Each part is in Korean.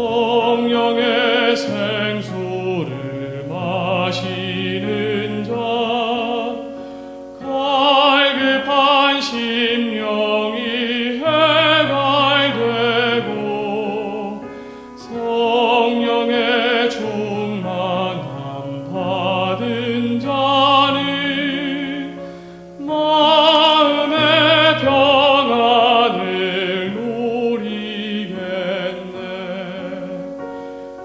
성령의 생수를 마시는 자, 갈급한 심령이 해갈되고 성령의 충만함 받은 자는 마음의 평안을 누리겠네.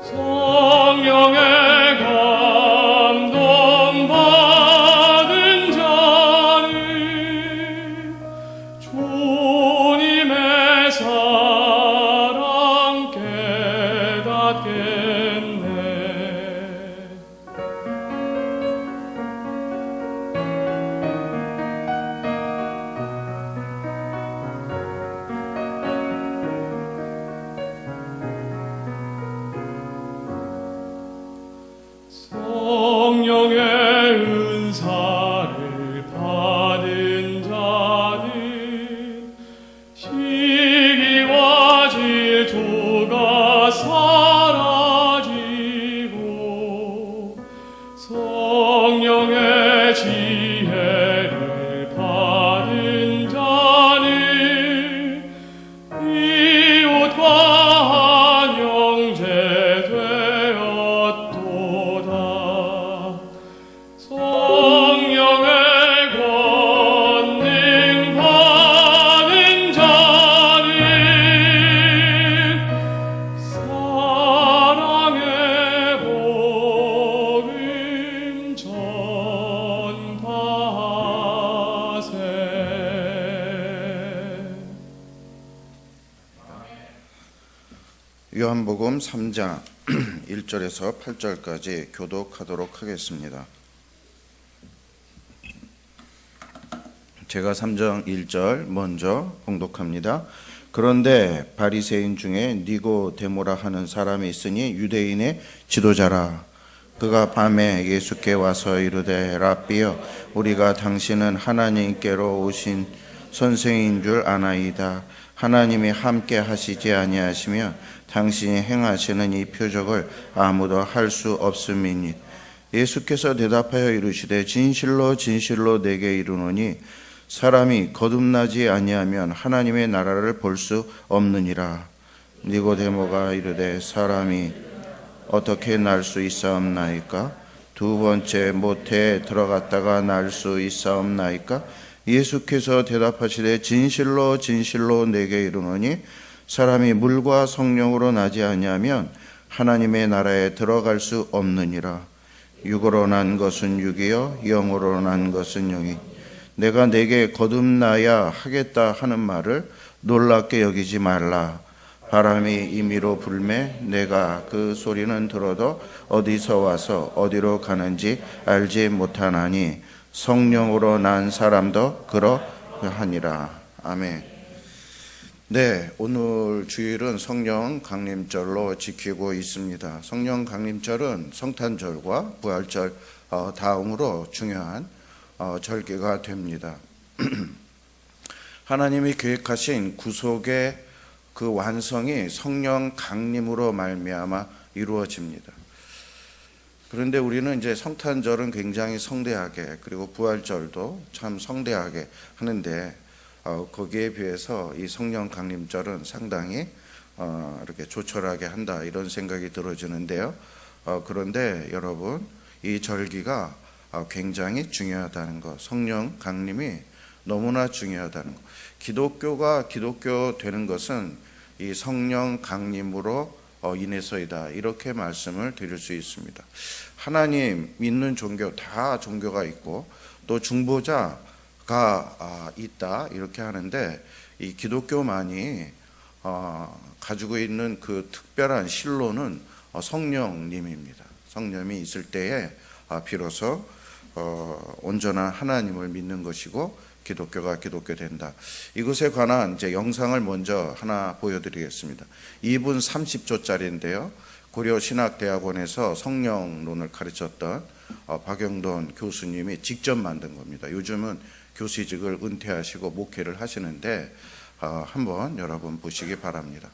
성령의 감동받은 자는 주님의 사랑 깨닫겠네. 성령의 은사를 받은 자는 시기와 질투가 사라지고 성령의 지혜를 받은 자는 이웃과 한 형제 되었도다. 성령의 권능 받은 자는 사랑의 복음 전파하세. 요한복음 3장 1절에서 8절까지 교독하도록 하겠습니다. 제가 3장 1절 먼저 봉독합니다. 그런데 바리새인 중에 니고데모라 하는 사람이 있으니 유대인의 지도자라. 그가 밤에 예수께 와서 이르되 랍비여, 우리가 당신은 하나님께로 오신 선생인 줄 아나이다. 하나님이 함께 하시지 아니하시며 당신이 행하시는 이 표적을 아무도 할 수 없음이니. 예수께서 대답하여 이르시되 진실로 진실로 내게 이르노니 사람이 거듭나지 아니하면 하나님의 나라를 볼 수 없느니라. 니고데모가 이르되 사람이 어떻게 날 수 있사옵나이까? 두 번째 모태에 들어갔다가 날 수 있사옵나이까? 예수께서 대답하시되 진실로 진실로 내게 이르노니 사람이 물과 성령으로 나지 아니하면 하나님의 나라에 들어갈 수 없느니라. 육으로 난 것은 육이요 영으로 난 것은 영이. 내가 내게 거듭나야 하겠다 하는 말을 놀랍게 여기지 말라. 바람이 임의로 불매 내가 그 소리는 들어도 어디서 와서 어디로 가는지 알지 못하나니 성령으로 난 사람도 그러하니라. 아멘. 네, 오늘 주일은 성령 강림절로 지키고 있습니다. 성령 강림절은 성탄절과 부활절 다음으로 중요한 절기가 됩니다. 하나님이 계획하신 구속의 그 완성이 성령 강림으로 말미암아 이루어집니다. 그런데 우리는 이제 성탄절은 굉장히 성대하게, 그리고 부활절도 참 성대하게 하는데 거기에 비해서 이 성령 강림절은 상당히 이렇게 조촐하게 한다, 이런 생각이 들어지는데요. 그런데 여러분, 이 절기가 굉장히 중요하다는 것, 성령 강림이 너무나 중요하다는 것. 기독교가 기독교 되는 것은 이 성령 강림으로 인해서이다, 이렇게 말씀을 드릴 수 있습니다. 하나님 믿는 종교, 다 종교가 있고 또 중보자가 있다, 이렇게 하는데 이 기독교만이 가지고 있는 그 특별한 신로는 성령님입니다. 성령이 있을 때에 비로소 온전한 하나님을 믿는 것이고 기독교가 기독교 된다. 이것에 관한 이제 영상을 먼저 하나 보여드리겠습니다. 2분 30초짜리인데요. 고려신학대학원에서 성령론을 가르쳤던 박영돈 교수님이 직접 만든 겁니다. 요즘은 교수직을 은퇴하시고 목회를 하시는데 한번 여러분 보시기 바랍니다.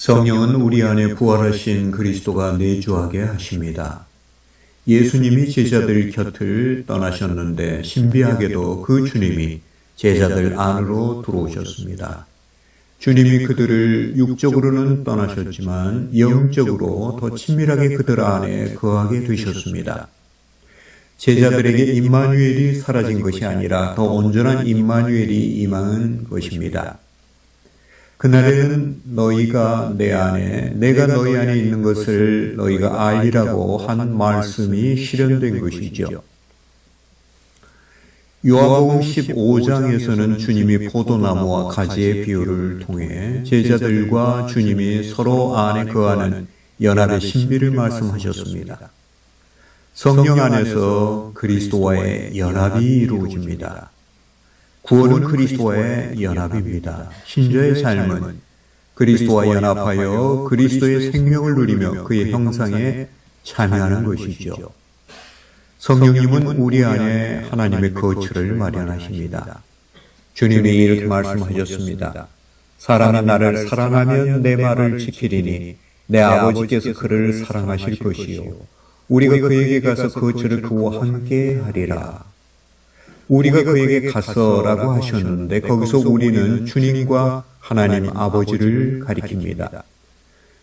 성령은 우리 안에 부활하신 그리스도가 내주하게 하십니다. 예수님이 제자들 곁을 떠나셨는데 신비하게도 그 주님이 제자들 안으로 들어오셨습니다. 주님이 그들을 육적으로는 떠나셨지만 영적으로 더 친밀하게 그들 안에 거하게 되셨습니다. 제자들에게 임마누엘이 사라진 것이 아니라 더 온전한 임마누엘이 임한 것입니다. 그날에는 너희가 내 안에, 내가 너희 안에 있는 것을 너희가 알리라고 한 말씀이 실현된 것이죠. 요한복음 15장에서는 주님이 포도나무와 가지의 비유를 통해 제자들과 주님이 서로 안에 거하는 연합의 신비를 말씀하셨습니다. 성령 안에서 그리스도와의 연합이 이루어집니다. 구원은 그리스도와의 연합입니다. 신자의 삶은 그리스도와 연합하여 그리스도의 생명을 누리며 그의 형상에 참여하는 것이죠. 성령님은 우리 안에 하나님의 거처를 마련하십니다. 주님이 이렇게 말씀하셨습니다. 사람이 나를 사랑하면 내 말을 지키리니 내 아버지께서 그를 사랑하실 것이요 우리가 그에게 가서 거처를 그와 함께 하리라. 우리가 그에게 가서라고 하셨는데 거기서 우리는 주님과 하나님 아버지를 가리킵니다.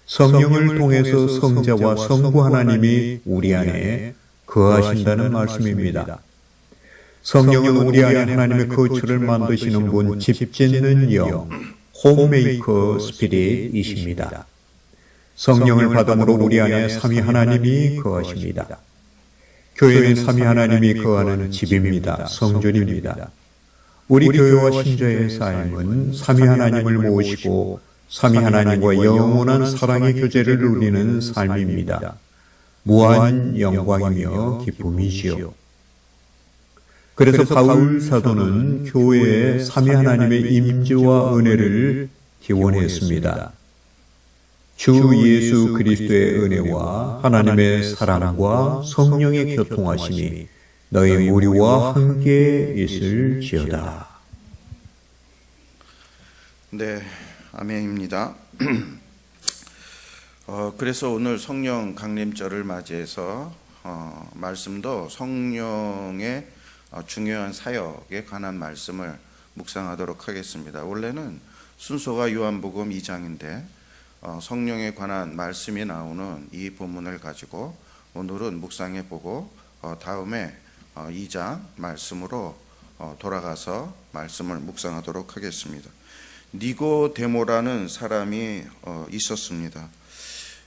성령을 통해서 성자와 성부 하나님이 우리 안에 거하신다는 말씀입니다. 성령은 우리 안에 하나님의 거처를 만드시는 분, 집 짓는 영, 홈메이커 스피릿이십니다. 성령을 받음으로 우리 안에 삼위 하나님이 거하십니다. 교회는 삼위 하나님이 거하는 집입니다. 성전입니다. 우리 교회와 신자의 삶은 삼위 하나님을 모시고 삼위 하나님과 영원한 사랑의 교제를 누리는 삶입니다. 무한 영광이며 기쁨이지요. 그래서 바울 사도는 교회에 삼위 하나님의 임재와 은혜를 기원했습니다. 주 예수 그리스도의 은혜와 하나님의 사랑과 성령의 교통하심이 너희 우리와 함께 있을지어다. 네, 아멘입니다. 그래서 오늘 성령 강림절을 맞이해서 말씀도 성령의 중요한 사역에 관한 말씀을 묵상하도록 하겠습니다. 원래는 순서가 요한복음 2장인데 성령에 관한 말씀이 나오는 이 본문을 가지고 오늘은 묵상해 보고 다음에 2장 말씀으로 돌아가서 말씀을 묵상하도록 하겠습니다. 니고데모라는 사람이 있었습니다.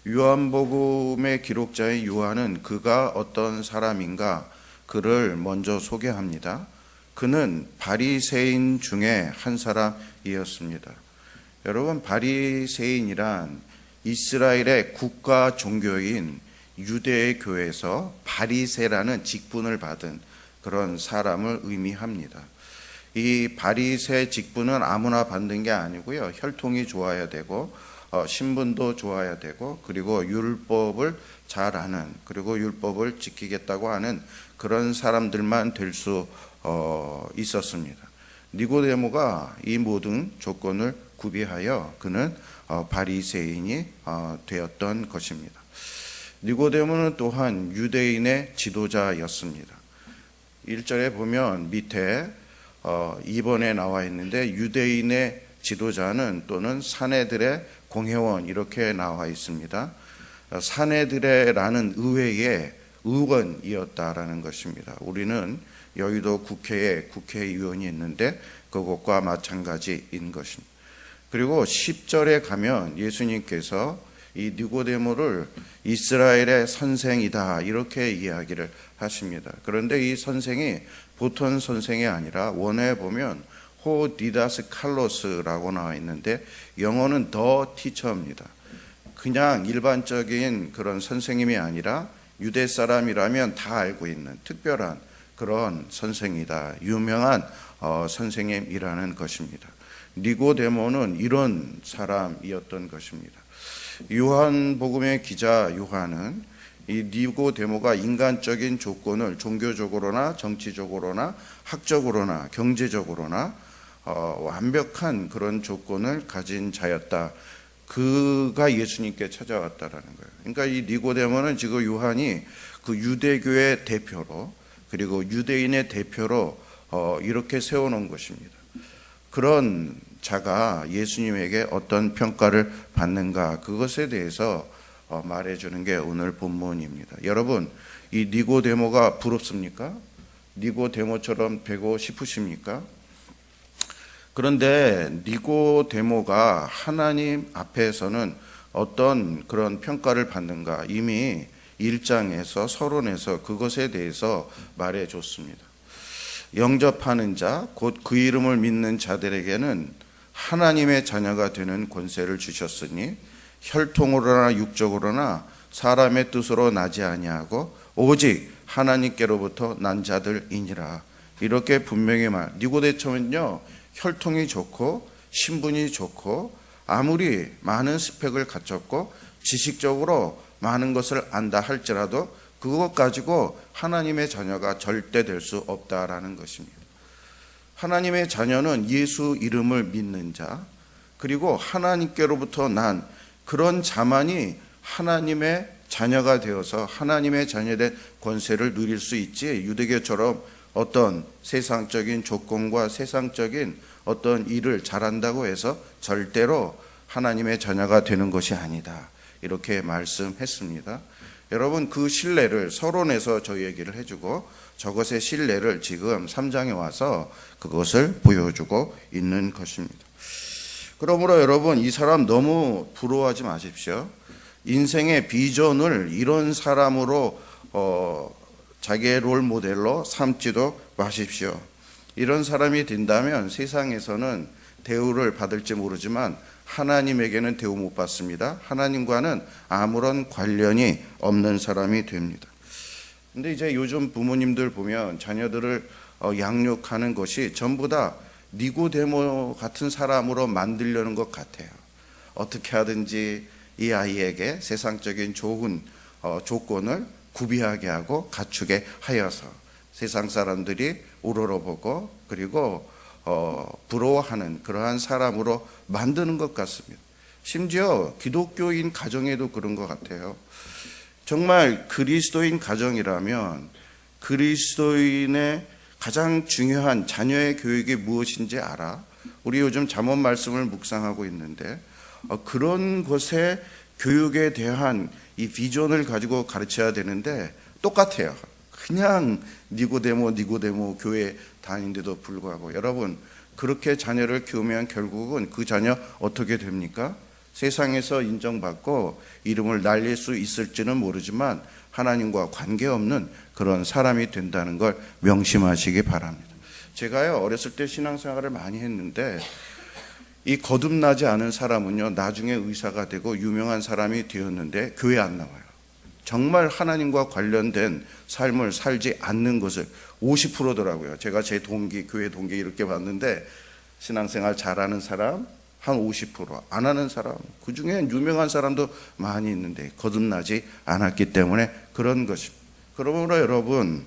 요한복음의 기록자인 요한은 그가 어떤 사람인가 그를 먼저 소개합니다. 그는 바리새인 중에 한 사람이었습니다. 여러분, 바리새인이란 이스라엘의 국가 종교인 유대의 교회에서 바리새라는 직분을 받은 그런 사람을 의미합니다. 이 바리새 직분은 아무나 받는 게 아니고요. 혈통이 좋아야 되고 신분도 좋아야 되고 그리고 율법을 잘 아는 그리고 율법을 지키겠다고 하는 그런 사람들만 될 수 있었습니다. 니고데모가 이 모든 조건을 구비하여 그는 바리새인이 되었던 것입니다. 니고데모는 또한 유대인의 지도자였습니다. 1절에 보면 밑에 2번에 나와 있는데 유대인의 지도자는 또는 사내들의 공회원 이렇게 나와 있습니다. 사내들의라는 의회의 의원이었다라는 것입니다. 우리는 여의도 국회에 국회의원이 있는데 그것과 마찬가지인 것입니다. 그리고 10절에 가면 예수님께서 이 니고데모를 이스라엘의 선생이다 이렇게 이야기를 하십니다. 그런데 이 선생이 보통 선생이 아니라 원어에 보면 호디다스 칼로스라고 나와 있는데 영어는 더 티처입니다. 그냥 일반적인 그런 선생님이 아니라 유대 사람이라면 다 알고 있는 특별한 그런 선생이다. 유명한 선생님이라는 것입니다. 니고데모는 이런 사람이었던 것입니다. 요한복음의 기자 요한은 이 니고데모가 인간적인 조건을 종교적으로나 정치적으로나 학적으로나 경제적으로나 완벽한 그런 조건을 가진 자였다. 그가 예수님께 찾아왔다라는 거예요. 그러니까 이 니고데모는 지금 요한이 그 유대교의 대표로, 그리고 유대인의 대표로 이렇게 세워놓은 것입니다. 그런 자가 예수님에게 어떤 평가를 받는가, 그것에 대해서 말해주는 게 오늘 본문입니다. 여러분, 이 니고데모가 부럽습니까? 니고데모처럼 되고 싶으십니까? 그런데 니고데모가 하나님 앞에서는 어떤 그런 평가를 받는가, 이미 1장에서 서론에서 그것에 대해서 말해줬습니다. 영접하는 자, 곧 그 이름을 믿는 자들에게는 하나님의 자녀가 되는 권세를 주셨으니 혈통으로나 육적으로나 사람의 뜻으로 나지 아니하고 오직 하나님께로부터 난 자들이니라. 이렇게 분명히 니고데모는요, 혈통이 좋고 신분이 좋고 아무리 많은 스펙을 갖췄고 지식적으로 많은 것을 안다 할지라도 그것 가지고 하나님의 자녀가 절대 될 수 없다라는 것입니다. 하나님의 자녀는 예수 이름을 믿는 자, 그리고 하나님께로부터 난 그런 자만이 하나님의 자녀가 되어서 하나님의 자녀된 권세를 누릴 수 있지, 유대교처럼 어떤 세상적인 조건과 세상적인 어떤 일을 잘한다고 해서 절대로 하나님의 자녀가 되는 것이 아니다, 이렇게 말씀했습니다. 여러분, 그 신뢰를 서론에서 저희에게를 해주고 저것의 신뢰를 지금 3장에 와서 그것을 보여주고 있는 것입니다. 그러므로 여러분, 이 사람 너무 부러워하지 마십시오. 인생의 비전을 이런 사람으로 자기의 롤 모델로 삼지도 마십시오. 이런 사람이 된다면 세상에서는 대우를 받을지 모르지만 하나님에게는 대우 못 받습니다. 하나님과는 아무런 관련이 없는 사람이 됩니다. 근데 이제 요즘 부모님들 보면 자녀들을 양육하는 것이 전부 다 니고데모 같은 사람으로 만들려는 것 같아요. 어떻게 하든지 이 아이에게 세상적인 좋은 조건을 구비하게 하고 갖추게 하여서 세상 사람들이 우러러보고 그리고 부러워하는 그러한 사람으로 만드는 것 같습니다. 심지어 기독교인 가정에도 그런 것 같아요. 정말 그리스도인 가정이라면 그리스도인의 가장 중요한 자녀의 교육이 무엇인지 알아? 우리 요즘 잠언 말씀을 묵상하고 있는데 그런 것의 교육에 대한 이 비전을 가지고 가르쳐야 되는데 똑같아요. 그냥 니고데모 교회 다니는데도 불구하고, 여러분, 그렇게 자녀를 키우면 결국은 그 자녀 어떻게 됩니까? 세상에서 인정받고 이름을 날릴 수 있을지는 모르지만 하나님과 관계없는 그런 사람이 된다는 걸 명심하시기 바랍니다. 제가요, 어렸을 때 신앙생활을 많이 했는데 이 거듭나지 않은 사람은요, 나중에 의사가 되고 유명한 사람이 되었는데 교회 안 나와요. 정말 하나님과 관련된 삶을 살지 않는 것을 50%더라고요. 제가 제 동기, 교회 동기 이렇게 봤는데 신앙생활 잘하는 사람 한 50%, 안 하는 사람, 그 중에 유명한 사람도 많이 있는데 거듭나지 않았기 때문에 그런 것입니다. 그러므로 여러분,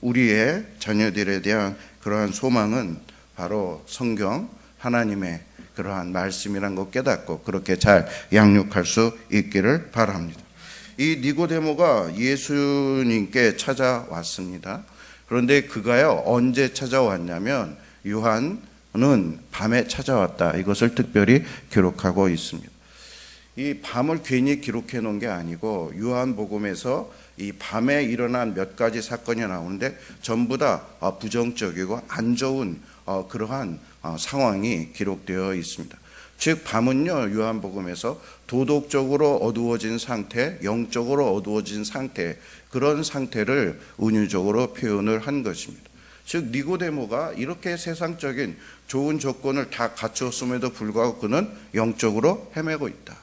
우리의 자녀들에 대한 그러한 소망은 바로 성경, 하나님의 그러한 말씀이란 것 깨닫고 그렇게 잘 양육할 수 있기를 바랍니다. 이 니고데모가 예수님께 찾아왔습니다. 그런데 그가요, 언제 찾아왔냐면 요한은 밤에 찾아왔다, 이것을 특별히 기록하고 있습니다. 이 밤을 괜히 기록해 놓은 게 아니고 요한복음에서 이 밤에 일어난 몇 가지 사건이 나오는데 전부 다 부정적이고 안 좋은 그러한 상황이 기록되어 있습니다. 즉 밤은요, 요한복음에서 도덕적으로 어두워진 상태, 영적으로 어두워진 상태, 그런 상태를 은유적으로 표현을 한 것입니다. 즉 니고데모가 이렇게 세상적인 좋은 조건을 다 갖추었음에도 불구하고 그는 영적으로 헤매고 있다,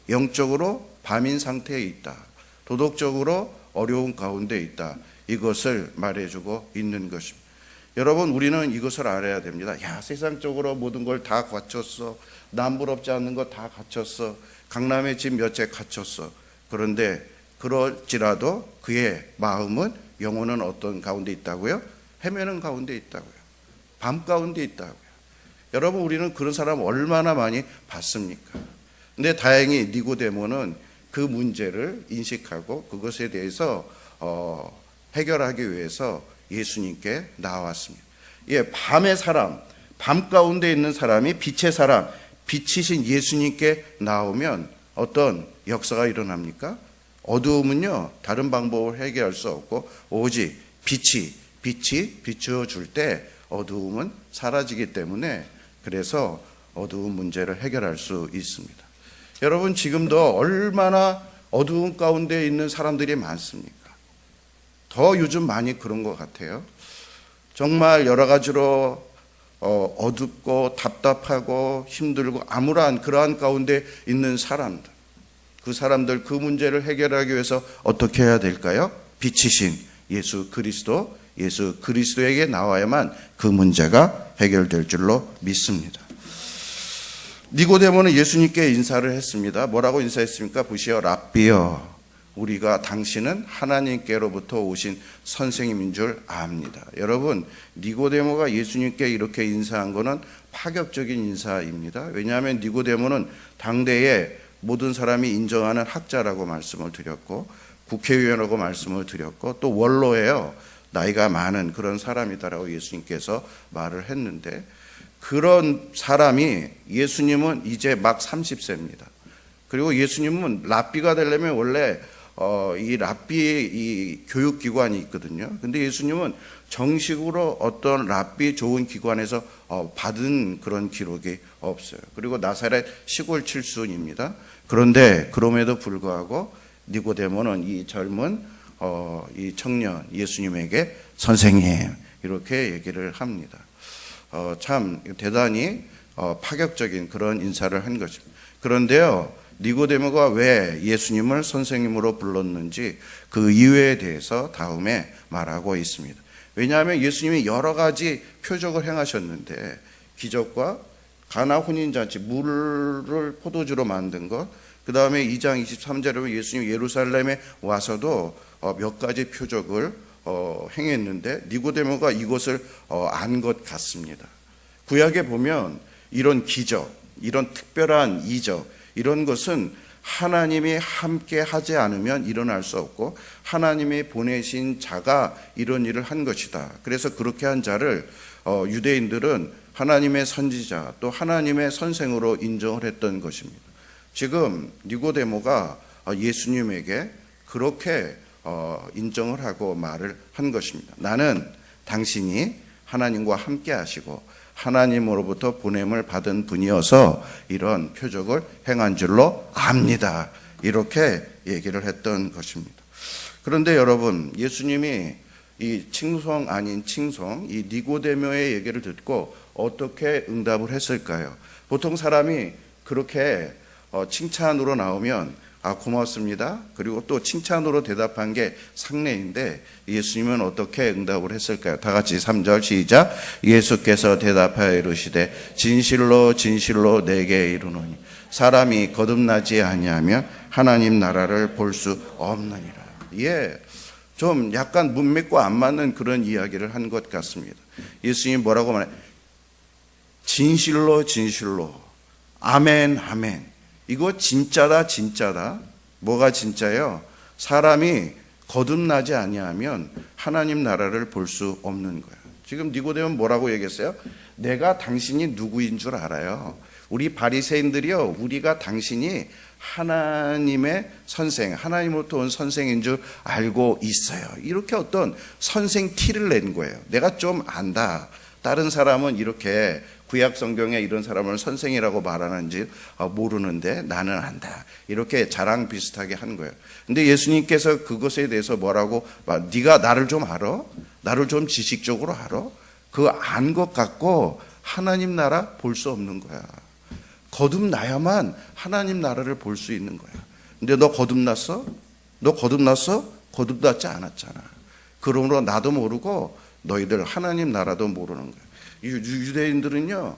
영적으로 밤인 상태에 있다, 도덕적으로 어려운 가운데 있다, 이것을 말해주고 있는 것입니다. 여러분, 우리는 이것을 알아야 됩니다. 야, 세상적으로 모든 걸 다 갖췄어, 남부럽지 않는 거 다 갖췄어, 강남에 집 몇 채 갖췄어. 그런데 그럴지라도 그의 마음은, 영혼은 어떤 가운데 있다고요? 헤매는 가운데 있다고요. 밤 가운데 있다고요. 여러분, 우리는 그런 사람 얼마나 많이 봤습니까? 근데 다행히 니고데모는 그 문제를 인식하고 그것에 대해서 해결하기 위해서 예수님께 나왔습니다. 예, 밤의 사람, 밤 가운데 있는 사람이 빛의 사람, 빛이신 예수님께 나오면 어떤 역사가 일어납니까? 어두움은요, 다른 방법을 해결할 수 없고 오직 빛이 비추어줄 때 어두움은 사라지기 때문에 그래서 어두운 문제를 해결할 수 있습니다. 여러분, 지금도 얼마나 어두운 가운데 있는 사람들이 많습니까? 더 요즘 많이 그런 것 같아요. 정말 여러 가지로 어둡고 답답하고 힘들고 암울한 그러한 가운데 있는 사람들, 그 사람들 그 문제를 해결하기 위해서 어떻게 해야 될까요? 빛이신 예수 그리스도에게 나와야만 그 문제가 해결될 줄로 믿습니다. 니고데모는 예수님께 인사를 했습니다. 뭐라고 인사했습니까? 보시오, 랍비여, 우리가 당신은 하나님께로부터 오신 선생님인 줄 압니다. 여러분, 니고데모가 예수님께 이렇게 인사한 것은 파격적인 인사입니다. 왜냐하면 니고데모는 당대에 모든 사람이 인정하는 학자라고 말씀을 드렸고, 국회의원이라고 말씀을 드렸고, 또 원로예요. 나이가 많은 그런 사람이다라고 예수님께서 말을 했는데, 그런 사람이, 예수님은 이제 막 30세입니다. 그리고 예수님은 랍비가 되려면 원래 이 랍비의 이 교육기관이 있거든요. 근데 예수님은 정식으로 어떤 랍비 좋은 기관에서 받은 그런 기록이 없어요. 그리고 나사렛 시골 칠순입니다. 그런데 그럼에도 불구하고 니고데모는 이 젊은 이 청년 예수님에게 선생님 이렇게 얘기를 합니다. 참 대단히 파격적인 그런 인사를 한 것입니다. 그런데요, 니고데모가 왜 예수님을 선생님으로 불렀는지 그 이유에 대해서 다음에 말하고 있습니다. 왜냐하면 예수님이 여러 가지 표적을 행하셨는데, 기적과 가나 혼인잔치, 물을 포도주로 만든 것, 그 다음에 2장 23절에 보면 예수님이 예루살렘에 와서도 몇 가지 표적을 행했는데 니고데모가 이것을 안 것 같습니다. 구약에 보면 이런 기적, 이런 특별한 이적, 이런 것은 하나님이 함께 하지 않으면 일어날 수 없고 하나님이 보내신 자가 이런 일을 한 것이다. 그래서 그렇게 한 자를 유대인들은 하나님의 선지자 또 하나님의 선생으로 인정을 했던 것입니다. 지금 니고데모가 예수님에게 그렇게 인정을 하고 말을 한 것입니다. 나는 당신이 하나님과 함께 하시고 하나님으로부터 보냄을 받은 분이어서 이런 표적을 행한 줄로 압니다. 이렇게 얘기를 했던 것입니다. 그런데 여러분, 예수님이 이 칭송 아닌 칭송, 이 니고데모의 얘기를 듣고 어떻게 응답을 했을까요? 보통 사람이 그렇게 칭찬으로 나오면 고맙습니다. 그리고 또 칭찬으로 대답한 게 상례인데 예수님은 어떻게 응답을 했을까요? 다 같이 3절 시작. 예수께서 대답하여 이르시되 진실로 진실로 내게 이르노니 사람이 거듭나지 아니하면 하나님 나라를 볼 수 없느니라. 예, 좀 약간 문맥과 안 맞는 그런 이야기를 한 것 같습니다. 예수님이 뭐라고 말해? 진실로 진실로 아멘 아멘. 이거 진짜다 진짜다. 뭐가 진짜예요? 사람이 거듭나지 아니하면 하나님 나라를 볼 수 없는 거야. 지금 니고데모는 뭐라고 얘기했어요? 내가 당신이 누구인 줄 알아요. 우리 바리새인들이요, 우리가 당신이 하나님의 선생, 하나님으로부터 온 선생인 줄 알고 있어요. 이렇게 어떤 선생 티를 낸 거예요. 내가 좀 안다. 다른 사람은 이렇게 구약 성경에 이런 사람을 선생이라고 말하는지 모르는데 나는 안다. 이렇게 자랑 비슷하게 한 거예요. 근데 예수님께서 그것에 대해서 뭐라고, 네가 나를 좀 알아? 나를 좀 지식적으로 알아? 그 안 것 같고 하나님 나라 볼 수 없는 거야. 거듭나야만 하나님 나라를 볼 수 있는 거야. 근데 너 거듭났어? 너 거듭났어? 거듭났지 않았잖아. 그러므로 나도 모르고 너희들 하나님 나라도 모르는 거야. 유대인들은요,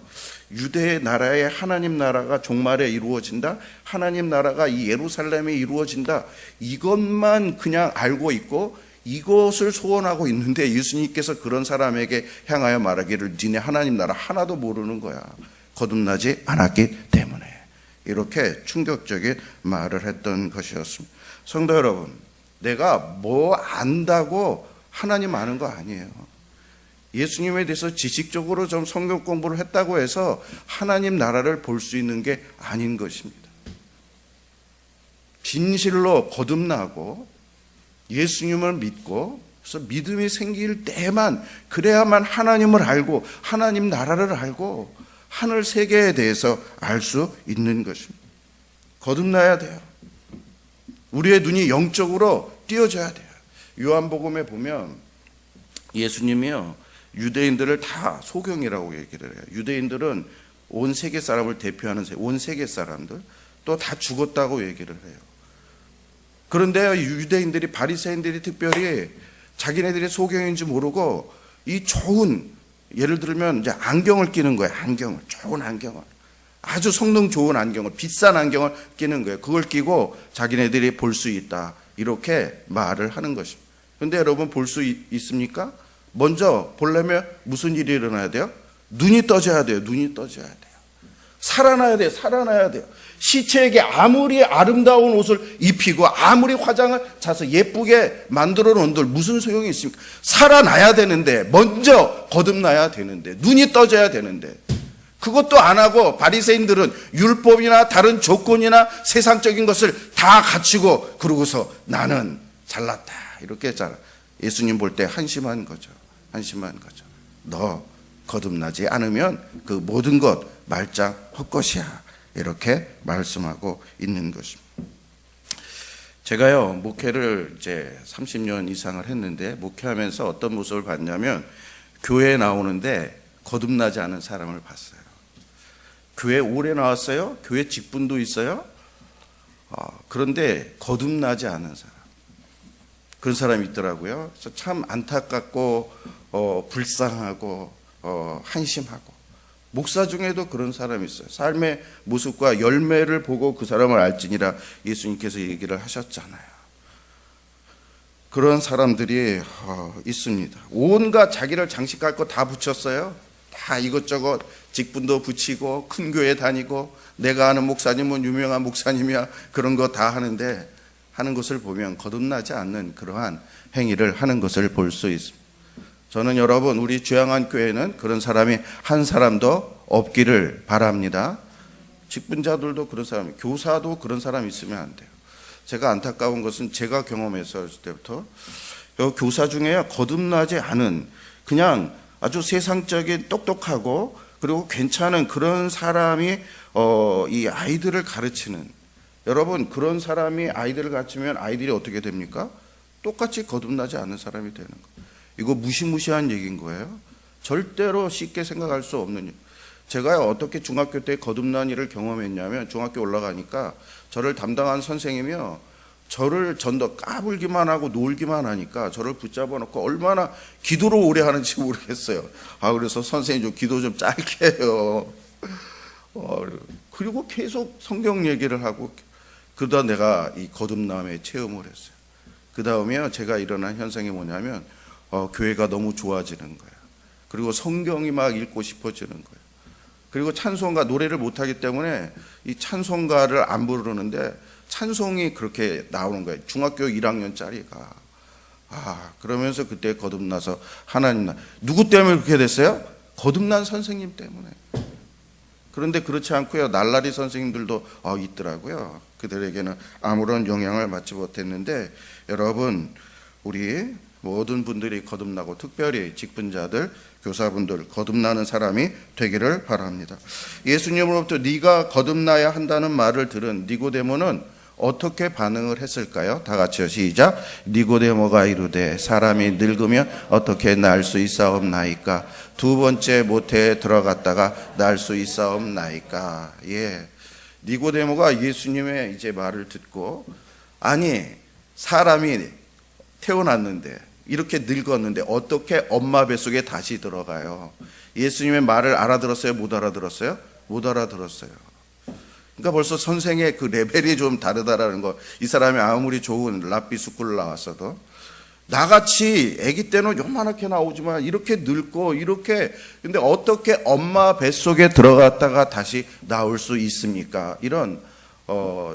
유대 나라의 하나님 나라가 종말에 이루어진다, 하나님 나라가 이 예루살렘에 이루어진다, 이것만 그냥 알고 있고 이것을 소원하고 있는데 예수님께서 그런 사람에게 향하여 말하기를 니네 하나님 나라 하나도 모르는 거야. 거듭나지 않았기 때문에. 이렇게 충격적인 말을 했던 것이었습니다. 성도 여러분, 내가 뭐 안다고 하나님 아는 거 아니에요. 예수님에 대해서 지식적으로 좀 성경 공부를 했다고 해서 하나님 나라를 볼 수 있는 게 아닌 것입니다. 진실로 거듭나고 예수님을 믿고, 그래서 믿음이 생길 때만, 그래야만 하나님을 알고 하나님 나라를 알고 하늘 세계에 대해서 알 수 있는 것입니다. 거듭나야 돼요. 우리의 눈이 영적으로 띄어져야 돼요. 요한복음에 보면 예수님이요, 유대인들을 다 소경이라고 얘기를 해요. 유대인들은 온 세계 사람을 대표하는 온 세계 사람들, 또 다 죽었다고 얘기를 해요. 그런데 유대인들이, 바리새인들이 특별히 자기네들이 소경인지 모르고 이 좋은, 예를 들면 이제 안경을 끼는 거예요. 안경을, 좋은 안경을, 아주 성능 좋은 안경을, 비싼 안경을 끼는 거예요. 그걸 끼고 자기네들이 볼 수 있다, 이렇게 말을 하는 것입니다. 그런데 여러분, 볼 수 있습니까? 먼저 보려면 무슨 일이 일어나야 돼요? 눈이 떠져야 돼요. 눈이 떠져야 돼요. 살아나야 돼요. 살아나야 돼요. 시체에게 아무리 아름다운 옷을 입히고 아무리 화장을 자서 예쁘게 만들어 놓은들 무슨 소용이 있습니까? 살아나야 되는데, 먼저 거듭나야 되는데, 눈이 떠져야 되는데, 그것도 안 하고 바리새인들은 율법이나 다른 조건이나 세상적인 것을 다 갖추고 그러고서 나는 잘났다, 이렇게 했잖아. 예수님 볼 때 한심한 거죠. 한심한 거죠. 너 거듭나지 않으면 그 모든 것 말짱 헛것이야, 이렇게 말씀하고 있는 것입니다. 제가요, 목회를 이제 30년 이상을 했는데, 목회하면서 어떤 모습을 봤냐면, 교회에 나오는데 거듭나지 않은 사람을 봤어요. 교회 오래 나왔어요. 교회 직분도 있어요. 그런데 거듭나지 않은 사람, 그런 사람이 있더라고요. 그래서 참 안타깝고 불쌍하고 한심하고, 목사 중에도 그런 사람이 있어요. 삶의 모습과 열매를 보고 그 사람을 알지니라 예수님께서 얘기를 하셨잖아요. 그런 사람들이 있습니다. 온갖 자기를 장식할 거 다 붙였어요. 다 이것저것 직분도 붙이고 큰 교회 다니고 내가 아는 목사님은 유명한 목사님이야, 그런 거 다 하는데, 하는 것을 보면 거듭나지 않는 그러한 행위를 하는 것을 볼 수 있습니다. 저는 여러분, 우리 주양한 교회는 그런 사람이 한 사람도 없기를 바랍니다. 직분자들도 그런 사람이, 교사도 그런 사람이 있으면 안 돼요. 제가 안타까운 것은 제가 경험했을 때부터 교사 중에 거듭나지 않은, 그냥 아주 세상적인 똑똑하고 그리고 괜찮은 그런 사람이 이 아이들을 가르치는, 여러분, 그런 사람이 아이들을 가르치면 아이들이 어떻게 됩니까? 똑같이 거듭나지 않는 사람이 되는 거예요. 이거 무시무시한 얘기인 거예요. 절대로 쉽게 생각할 수 없는 일. 제가 어떻게 중학교 때 거듭난 일을 경험했냐면, 중학교 올라가니까 저를 담당한 선생님이요, 저를 전더 까불기만 하고 놀기만 하니까 저를 붙잡아 놓고 얼마나 기도를 오래 하는지 모르겠어요. 그래서 선생님 좀 기도 좀 짧게 해요. 그리고 계속 성경 얘기를 하고, 그러다 내가 이 거듭남의 체험을 했어요. 그 다음에 제가 일어난 현상이 뭐냐면, 교회가 너무 좋아지는 거예요. 그리고 성경이 막 읽고 싶어지는 거예요. 그리고 찬송가, 노래를 못하기 때문에 이 찬송가를 안 부르는데 찬송이 그렇게 나오는 거예요. 중학교 1학년짜리가. 그러면서 그때 거듭나서 하나님, 누구 때문에 그렇게 됐어요? 거듭난 선생님 때문에. 그런데 그렇지 않고요, 날라리 선생님들도 있더라고요. 그들에게는 아무런 영향을 받지 못했는데, 여러분, 우리 모든 분들이 거듭나고, 특별히 직분자들, 교사분들 거듭나는 사람이 되기를 바랍니다. 예수님으로부터 네가 거듭나야 한다는 말을 들은 니고데모는 어떻게 반응을 했을까요? 다 같이요, 시작. 니고데모가 이르되 사람이 늙으면 어떻게 날 수 있사옵나이까? 두 번째 모태에 들어갔다가 날 수 있사옵나이까? 니고데모가 예수님의 이제 말을 듣고, 아니, 사람이 태어났는데 이렇게 늙었는데 어떻게 엄마 뱃속에 다시 들어가요? 예수님의 말을 알아들었어요? 못 알아들었어요? 못 알아들었어요. 그러니까 벌써 선생의 그 레벨이 좀 다르다라는 거. 이 사람이 아무리 좋은 랍비 스쿨을 나왔어도 나같이 아기 때는 요만하게 나오지만 이렇게 늙고 이렇게, 근데 어떻게 엄마 뱃속에 들어갔다가 다시 나올 수 있습니까? 이런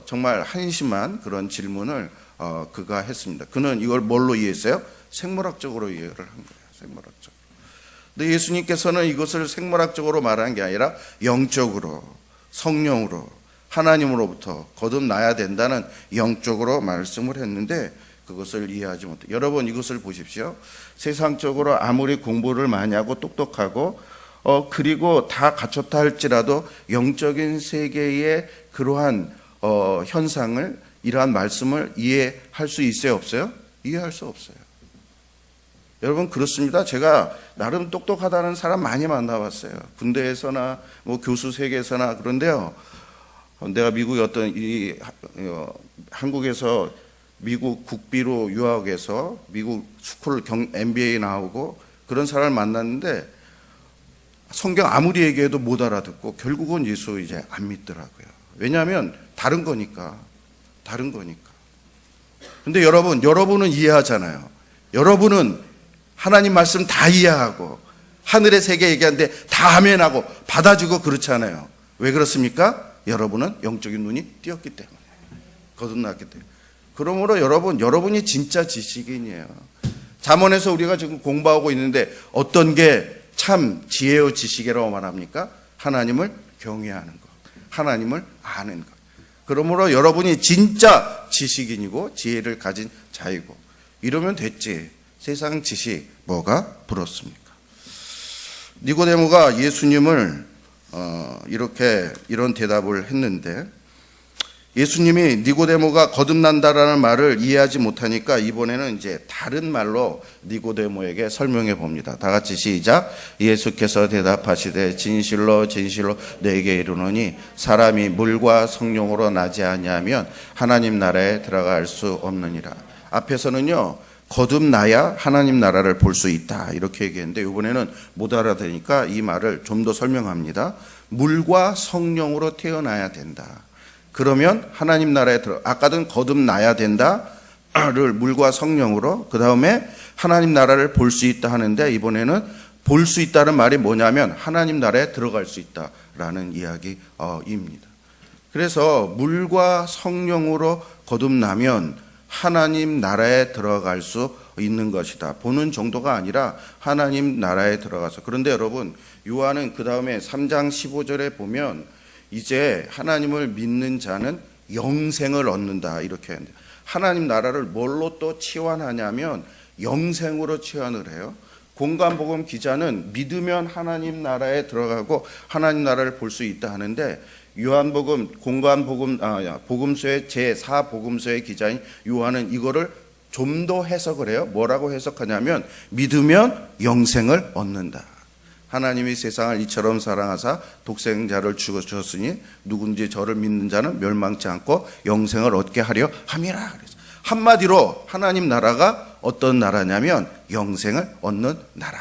정말 한심한 그런 질문을 그가 했습니다. 그는 이걸 뭘로 이해했어요? 생물학적으로 이해를 한 거예요. 생물학적으로. 근데 예수님께서는 이것을 생물학적으로 말하는 게 아니라 영적으로, 성령으로, 하나님으로부터 거듭나야 된다는 영적으로 말씀을 했는데 그것을 이해하지 못해. 여러분 이것을 보십시오. 세상적으로 아무리 공부를 많이 하고 똑똑하고 그리고 다 갖췄다 할지라도 영적인 세계의 그러한 현상을, 이러한 말씀을 이해할 수 있어요, 없어요? 이해할 수 없어요. 여러분 그렇습니다. 제가 나름 똑똑하다는 사람 많이 만나봤어요. 군대에서나 뭐 교수 세계에서나. 그런데요, 내가 미국의 어떤 한국에서 미국 국비로 유학해서 미국 스쿨 MBA 나오고 그런 사람을 만났는데 성경 아무리 얘기해도 못 알아듣고 결국은 예수 이제 안 믿더라고요. 왜냐하면 다른 거니까. 근데 여러분은 이해하잖아요. 여러분은 하나님 말씀 다 이해하고 하늘의 세계 얘기하는데 다 아멘하고 받아주고 그렇잖아요. 왜 그렇습니까? 여러분은 영적인 눈이 띄었기 때문에, 거듭났기 때문에. 그러므로 여러분이 진짜 지식인이에요. 잠언에서 우리가 지금 공부하고 있는데 어떤 게 참 지혜요 지식이라고 말합니까? 하나님을 경외하는 것, 하나님을 아는 것. 그러므로 여러분이 진짜 지식인이고 지혜를 가진 자이고 이러면 됐지. 세상 지식 뭐가 부럽습니까? 니고데모가 예수님을 이런 대답을 했는데, 예수님이 니고데모가 거듭난다라는 말을 이해하지 못하니까 이번에는 이제 다른 말로 니고데모에게 설명해 봅니다. 다 같이 시작. 예수께서 대답하시되 진실로 진실로 내게 이르노니 사람이 물과 성령으로 나지 아니하면 하나님 나라에 들어갈 수 없느니라. 앞에서는요, 거듭나야 하나님 나라를 볼 수 있다 이렇게 얘기했는데 이번에는 못 알아들으니까 이 말을 좀 더 설명합니다. 물과 성령으로 태어나야 된다. 그러면 하나님 나라에 아까는 거듭나야 된다를 물과 성령으로, 그 다음에 하나님 나라를 볼 수 있다 하는데 이번에는 볼 수 있다는 말이 뭐냐면 하나님 나라에 들어갈 수 있다라는 이야기입니다. 그래서 물과 성령으로 거듭나면 하나님 나라에 들어갈 수 있는 것이다. 보는 정도가 아니라 하나님 나라에 들어가서. 그런데 여러분, 요한은 그 다음에 3장 15절에 보면 이제 하나님을 믿는 자는 영생을 얻는다 이렇게 하는데, 하나님 나라를 뭘로 또 치환하냐면 영생으로 치환을 해요. 공관복음 기자는 믿으면 하나님 나라에 들어가고 하나님 나라를 볼 수 있다 하는데, 요한복음 복음서의 제4복음서의 기자인 요한은 이거를 좀 더 해석을 해요. 뭐라고 해석하냐면 믿으면 영생을 얻는다. 하나님이 세상을 이처럼 사랑하사 독생자를 주셨으니 누군지 저를 믿는 자는 멸망치 않고 영생을 얻게 하려 함이라. 그래서 한마디로 하나님 나라가 어떤 나라냐면 영생을 얻는 나라.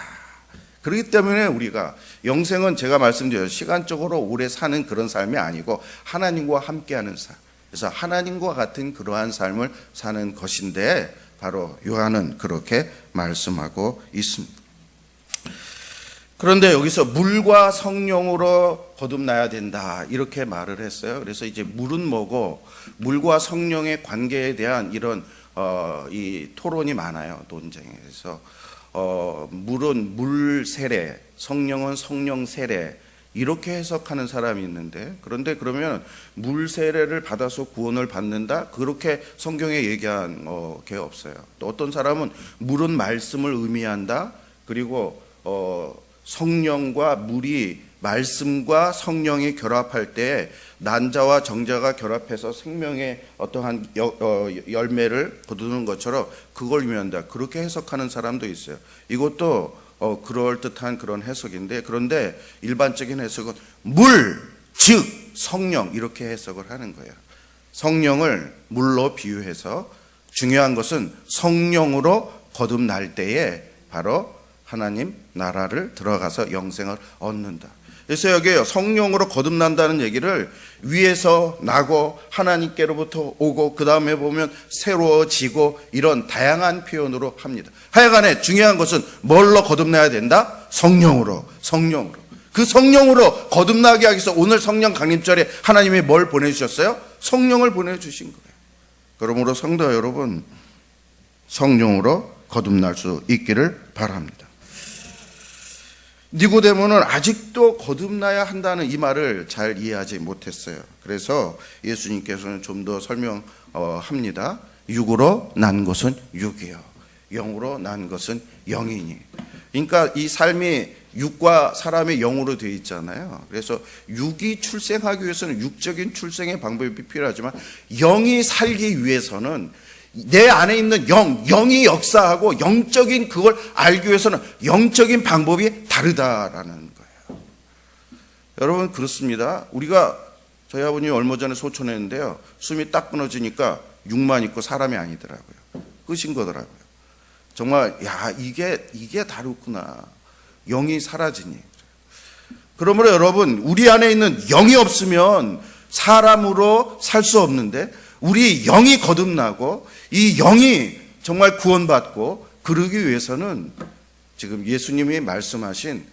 그렇기 때문에 우리가 영생은 제가 말씀드려요. 시간적으로 오래 사는 그런 삶이 아니고 하나님과 함께하는 삶. 그래서 하나님과 같은 그러한 삶을 사는 것인데 바로 요한은 그렇게 말씀하고 있습니다. 그런데 여기서 물과 성령으로 거듭나야 된다 이렇게 말을 했어요. 그래서 이제 물은 뭐고 물과 성령의 관계에 대한 이런 이 토론이 많아요. 논쟁에. 그래서 물은 물 세례, 성령은 성령 세례 이렇게 해석하는 사람이 있는데, 그런데 그러면 물 세례를 받아서 구원을 받는다 그렇게 성경에 얘기한 게 없어요. 또 어떤 사람은 물은 말씀을 의미한다. 그리고 성령과 물이, 말씀과 성령이 결합할 때 난자와 정자가 결합해서 생명의 어떠한 열매를 거두는 것처럼 그걸 의미한다. 그렇게 해석하는 사람도 있어요. 이것도 그럴듯한 그런 해석인데, 그런데 일반적인 해석은 물, 즉 성령 이렇게 해석을 하는 거예요. 성령을 물로 비유해서 중요한 것은 성령으로 거듭날 때에 바로 하나님 나라를 들어가서 영생을 얻는다. 그래서 여기에 성령으로 거듭난다는 얘기를 위에서 나고 하나님께로부터 오고 그 다음에 보면 새로워지고 이런 다양한 표현으로 합니다. 하여간에 중요한 것은 뭘로 거듭나야 된다? 성령으로. 그 성령으로 거듭나게 하기 위해서 오늘 성령 강림절에 하나님이 뭘 보내주셨어요? 성령을 보내주신 거예요. 그러므로 성도 여러분, 성령으로 거듭날 수 있기를 바랍니다. 니고데모는 아직도 거듭나야 한다는 이 말을 잘 이해하지 못했어요. 그래서 예수님께서는 좀 더 설명합니다. 육으로 난 것은 육이요, 영으로 난 것은 영이니. 그러니까 이 삶이 육과 사람의 영으로 되어 있잖아요. 그래서 육이 출생하기 위해서는 육적인 출생의 방법이 필요하지만 영이 살기 위해서는 내 안에 있는 영이 역사하고 영적인 그걸 알기 위해서는 영적인 방법이 다르다라는 거예요. 여러분, 그렇습니다. 저희 아버님이 얼마 전에 소천했는데요, 숨이 딱 끊어지니까 육만 있고 사람이 아니더라고요. 끝인 거더라고요. 정말 이게 다르구나. 영이 사라지니. 그러므로 여러분, 우리 안에 있는 영이 없으면 사람으로 살 수 없는데, 우리 영이 거듭나고 이 영이 정말 구원받고 그러기 위해서는 지금 예수님이 말씀하신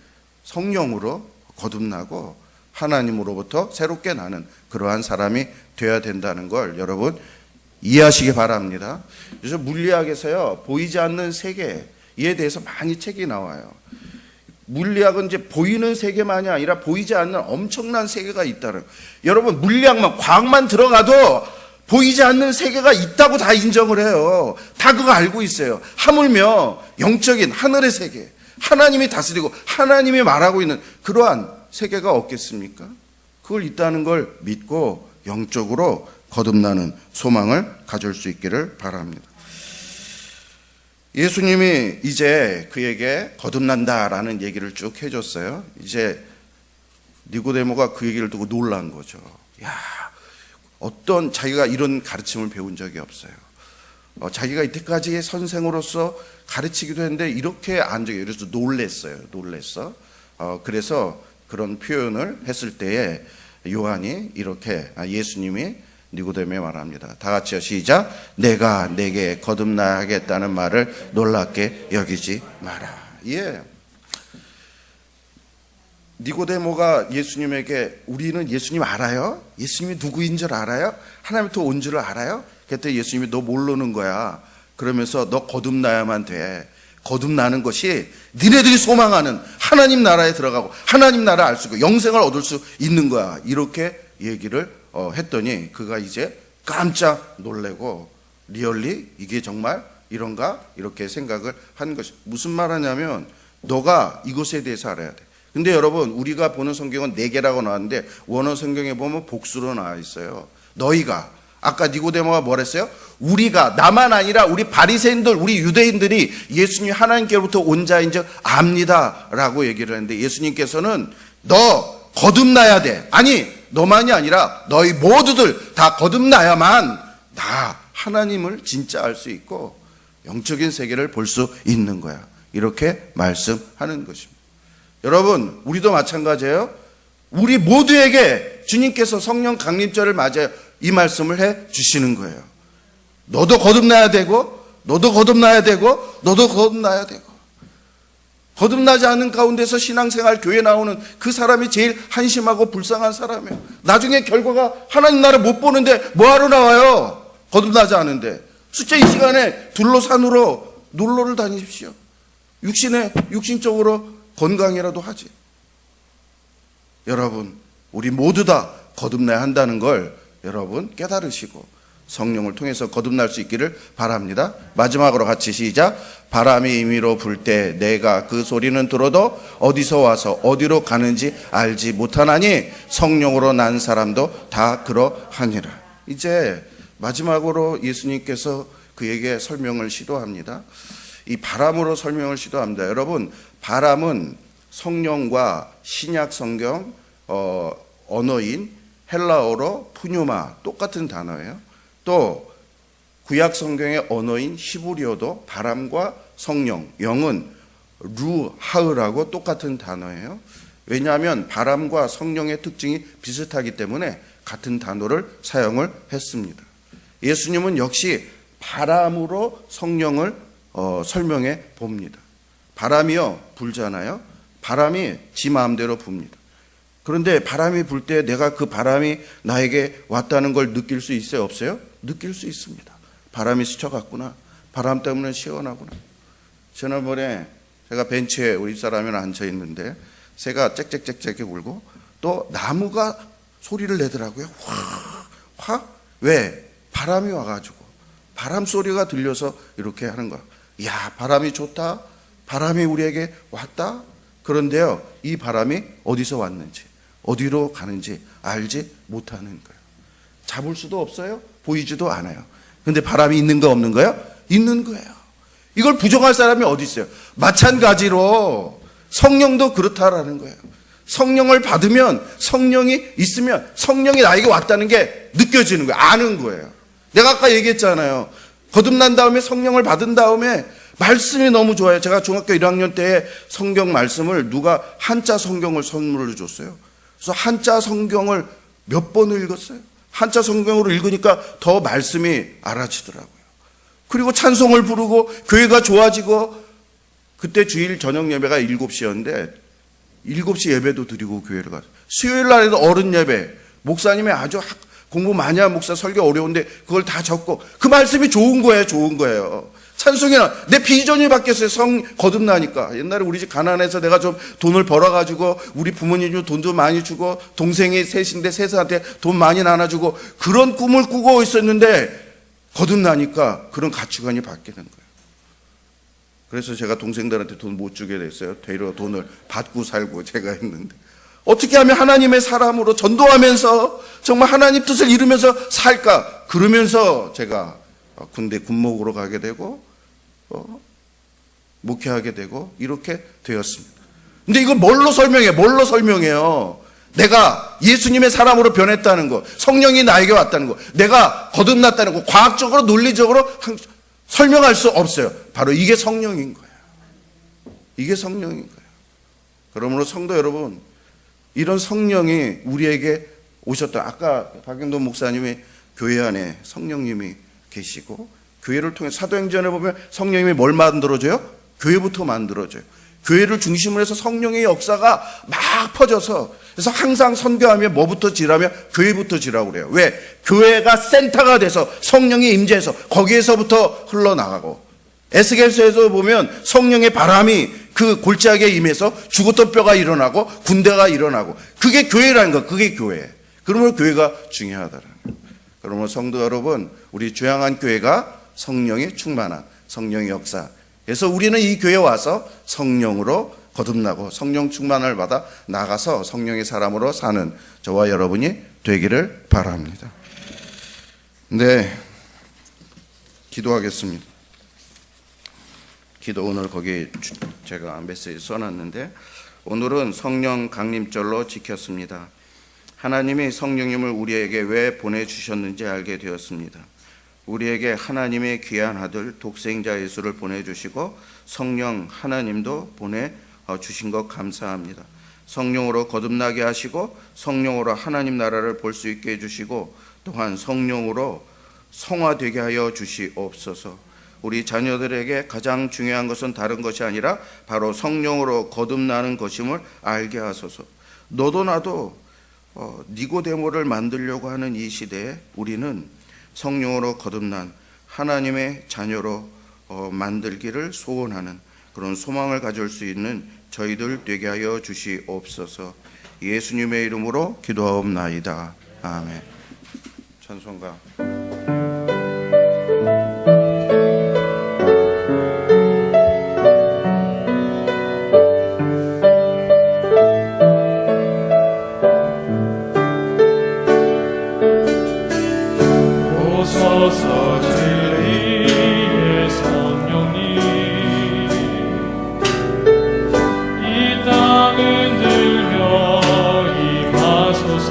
성령으로 거듭나고 하나님으로부터 새롭게 나는 그러한 사람이 되어야 된다는 걸 여러분 이해하시기 바랍니다. 그래서 물리학에서요, 보이지 않는 세계에 대해서 많이 책이 나와요. 물리학은 이제 보이는 세계만이 아니라 보이지 않는 엄청난 세계가 있다는. 여러분, 물리학만, 과학만 들어가도 보이지 않는 세계가 있다고 다 인정을 해요. 다 그거 알고 있어요. 하물며 영적인 하늘의 세계, 하나님이 다스리고 하나님이 말하고 있는 그러한 세계가 없겠습니까? 그걸 있다는 걸 믿고 영적으로 거듭나는 소망을 가질 수 있기를 바랍니다. 예수님이 이제 그에게 거듭난다라는 얘기를 쭉 해줬어요. 이제 니고데모가 그 얘기를 듣고 놀란 거죠. 어떤 자기가 이런 가르침을 배운 적이 없어요. 자기가 이때까지 선생으로서 가르치기도 했는데 이렇게 안 적이, 그래서 놀랬어. 그래서 그런 표현을 했을 때에 요한이 이렇게, 예수님이 니고데모에 말합니다. 다 같이요, 시작. 내가 내게 거듭나야겠다는 말을 놀랍게 여기지 마라. 예. 니고데모가 예수님에게, 우리는 예수님 알아요? 예수님이 누구인 줄 알아요? 하나님부터 온 줄을 알아요? 그때 예수님이 너 모르는 거야. 그러면서 너 거듭나야만 돼. 거듭나는 것이 니네들이 소망하는 하나님 나라에 들어가고 하나님 나라 알 수 있고 영생을 얻을 수 있는 거야. 이렇게 얘기를 했더니 그가 이제 깜짝 놀래고 리얼리 이게 정말 이런가? 이렇게 생각을 한 것이. 무슨 말 하냐면 너가 이것에 대해서 알아야 돼. 근데 여러분, 우리가 보는 성경은 4개라고 나왔는데 원어 성경에 보면 복수로 나와 있어요. 너희가, 아까 니고데모가 뭐랬어요? 우리가, 나만 아니라 우리 바리새인들, 우리 유대인들이 예수님이 하나님께로부터 온 자인 줄 압니다 라고 얘기를 했는데, 예수님께서는 너 거듭나야 돼. 아니, 너만이 아니라 너희 모두들 다 거듭나야만 나 하나님을 진짜 알 수 있고 영적인 세계를 볼 수 있는 거야. 이렇게 말씀하는 것입니다. 여러분, 우리도 마찬가지예요. 우리 모두에게 주님께서 성령 강림절을 맞아요. 이 말씀을 해 주시는 거예요. 너도 거듭나야 되고, 너도 거듭나야 되고, 너도 거듭나야 되고. 거듭나지 않는 가운데서 신앙생활, 교회 나오는 그 사람이 제일 한심하고 불쌍한 사람이에요. 나중에 결과가 하나님 나라 못 보는데 뭐하러 나와요? 거듭나지 않은데. 숫자 이 시간에 둘로산으로 놀러를 다니십시오. 육신적으로 건강이라도 하지. 여러분, 우리 모두 다 거듭나야 한다는 걸 여러분 깨달으시고 성령을 통해서 거듭날 수 있기를 바랍니다. 마지막으로 같이 시작. 바람이 임의로 불 때 내가 그 소리는 들어도 어디서 와서 어디로 가는지 알지 못하나니 성령으로 난 사람도 다 그러하니라. 이제 마지막으로 예수님께서 그에게 설명을 시도합니다. 이 바람으로 설명을 시도합니다. 여러분, 바람은 성령과 신약 성경 언어인 헬라어로 푸뉴마, 똑같은 단어예요. 또 구약 성경의 언어인 히브리어도 바람과 성령, 영은 루하으라고 똑같은 단어예요. 왜냐하면 바람과 성령의 특징이 비슷하기 때문에 같은 단어를 사용을 했습니다. 예수님은 역시 바람으로 성령을 설명해 봅니다. 바람이요 불잖아요. 바람이 지 마음대로 붑니다. 그런데 바람이 불 때 내가 그 바람이 나에게 왔다는 걸 느낄 수 있어요? 없어요? 느낄 수 있습니다. 바람이 스쳐갔구나. 바람 때문에 시원하구나. 지난번에 제가 벤치에 우리 사람이 앉아 있는데 새가 짹짹짹짹 울고 또 나무가 소리를 내더라고요. 확. 왜? 바람이 와가지고 바람 소리가 들려서 이렇게 하는 거야. 이야, 바람이 좋다. 바람이 우리에게 왔다. 그런데요, 이 바람이 어디서 왔는지 어디로 가는지 알지 못하는 거예요. 잡을 수도 없어요. 보이지도 않아요. 근데 바람이 있는 거 없는 거예요? 있는 거예요. 이걸 부정할 사람이 어디 있어요? 마찬가지로 성령도 그렇다라는 거예요. 성령을 받으면, 성령이 있으면 성령이 나에게 왔다는 게 느껴지는 거예요. 아는 거예요. 내가 아까 얘기했잖아요. 거듭난 다음에 성령을 받은 다음에 말씀이 너무 좋아요. 제가 중학교 1학년 때 성경 말씀을 누가 한자 성경을 선물을 줬어요. 그래서 한자 성경을 몇 번을 읽었어요. 한자 성경으로 읽으니까 더 말씀이 알아지더라고요. 그리고 찬송을 부르고 교회가 좋아지고, 그때 주일 저녁 예배가 7시였는데 7시 예배도 드리고 교회를 갔어요. 수요일 날에도 어른 예배, 목사님이 아주 공부 많이 한 목사 설교 어려운데 그걸 다 적고, 그 말씀이 좋은 거예요. 좋은 거예요. 찬송이나 내 비전이 바뀌었어요. 거듭나니까. 옛날에 우리 집 가난해서 내가 좀 돈을 벌어가지고 우리 부모님 좀 돈 좀 많이 주고, 동생이 셋인데 셋한테 돈 많이 나눠주고, 그런 꿈을 꾸고 있었는데 거듭나니까 그런 가치관이 바뀌는 거예요. 그래서 제가 동생들한테 돈 못 주게 됐어요. 되려 돈을 받고 살고 제가 했는데, 어떻게 하면 하나님의 사람으로 전도하면서 정말 하나님 뜻을 이루면서 살까? 그러면서 제가 군대 군목으로 가게 되고 목회하게 되고 이렇게 되었습니다. 근데 이걸 뭘로 설명해? 뭘로 설명해요? 내가 예수님의 사람으로 변했다는 거, 성령이 나에게 왔다는 거, 내가 거듭났다는 거, 과학적으로 논리적으로 설명할 수 없어요. 바로 이게 성령인 거예요. 이게 성령인 거예요. 그러므로 성도 여러분, 이런 성령이 우리에게 오셨다. 아까 박영돈 목사님이 교회 안에 성령님이 계시고, 교회를 통해 사도행전에 보면 성령님이 뭘 만들어줘요? 교회부터 만들어줘요. 교회를 중심으로 해서 성령의 역사가 막 퍼져서, 그래서 항상 선교하면 뭐부터 지라면 교회부터 지라고 그래요. 왜? 교회가 센터가 돼서 성령이 임재해서 거기에서부터 흘러나가고, 에스겔서에서 보면 성령의 바람이 그 골짜기에 임해서 죽었던 뼈가 일어나고 군대가 일어나고, 그게 교회라는 거. 그게 교회. 그러므로 교회가 중요하다는 거예요. 그러므로 성도 여러분, 우리 주양한 교회가 성령이 충만한 성령의 역사. 그래서 우리는 이 교회에 와서 성령으로 거듭나고 성령 충만을 받아 나가서 성령의 사람으로 사는 저와 여러분이 되기를 바랍니다. 네, 기도하겠습니다. 기도 오늘 거기 제가 메시지 써놨는데, 오늘은 성령 강림절로 지켰습니다. 하나님이 성령님을 우리에게 왜 보내주셨는지 알게 되었습니다. 우리에게 하나님의 귀한 아들 독생자 예수를 보내주시고 성령 하나님도 보내주신 것 감사합니다. 성령으로 거듭나게 하시고 성령으로 하나님 나라를 볼 수 있게 해주시고, 또한 성령으로 성화되게 하여 주시옵소서. 우리 자녀들에게 가장 중요한 것은 다른 것이 아니라 바로 성령으로 거듭나는 것임을 알게 하소서. 너도 나도 니고데모를 만들려고 하는 이 시대에 우리는 성령으로 거듭난 하나님의 자녀로 만들기를 소원하는 그런 소망을 가질 수 있는 저희들 되게 하여 주시옵소서. 예수님의 이름으로 기도하옵나이다. 아멘. 찬송가 오소서 진리의 성령님, 이 땅을 들려 임하소서.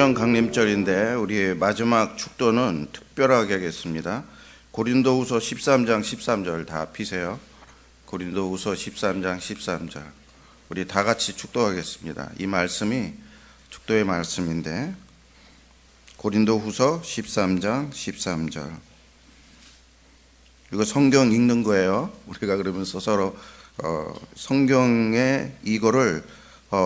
신년 강림절인데 우리 마지막 축도는 특별하게 하겠습니다. 고린도후서 13장 13절 다 피세요. 고린도후서 13장 13절 우리 다 같이 축도하겠습니다. 이 말씀이 축도의 말씀인데 고린도후서 13장 13절 이거 성경 읽는 거예요. 우리가 그러면서 서로 성경에 이거를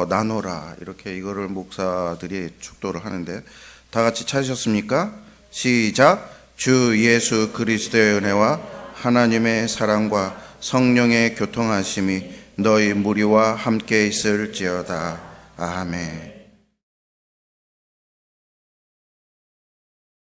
나눠라 이렇게 이거를 목사들이 축도를 하는데 다 같이 찾으셨습니까? 시작. 주 예수 그리스도의 은혜와 하나님의 사랑과 성령의 교통하심이 너희 무리와 함께 있을지어다. 아멘.